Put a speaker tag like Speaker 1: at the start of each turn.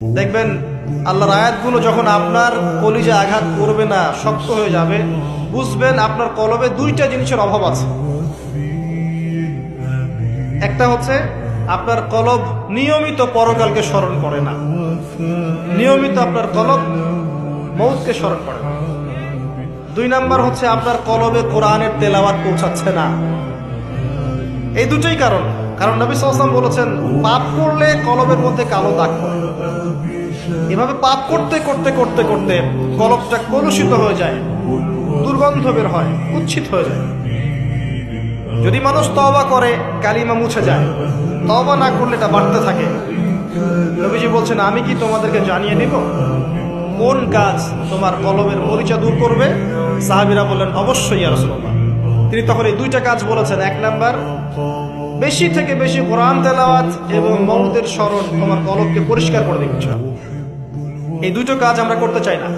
Speaker 1: দেখবেন আল্লাহর আয়াতগুলো যখন আপনার কলিজে আঘাত করবে না, শক্ত হয়ে যাবে, বুঝবেন আপনার কলবে দুইটা জিনিসের অভাব আছে। একটা হচ্ছে আপনার কলব নিয়মিত পরকালকে স্মরণ করে না, নিয়মিত আপনার কলব মউতকে স্মরণ করে না। দুই নাম্বার হচ্ছে আপনার কলবে কোরআনের তেলাওয়াত পৌঁছাচ্ছে না। এই দুটোই কারণ নবী সাল্লাল্লাহু আলাইহি ওয়াসাল্লাম বলেছেন, পাপ করলে কলবের মধ্যে কালো দাগ পড়ে। এভাবে পাপ করতে করতে করতে করতে কলবটা কলুষিত হয়ে যায়, দুর্গন্ধ বের হয়, কুৎসিত হয়ে যায়। যদি মানুষ তওবা করে কালিমা মুছে যায়, তওবা না করলে এটা বাড়তে থাকে। নবীজি বলছেন, আমি কি তোমাদেরকে জানিয়ে দিব কোন কাজ তোমার কলবের মরিচা দূর করবে? সাহাবীরা বললেন, অবশ্যই ইয়া রাসূলুল্লাহ। তিনি তখন এই দুইটা কাজ বলেছেন। এক নাম্বার, বেশি থেকে বেশি কোরআন তেলাওয়াত এবং মওতের স্মরণ তোমার কলবকে পরিষ্কার করে দিচ্ছে। এই দুটো কাজ আমরা করতে চাই না।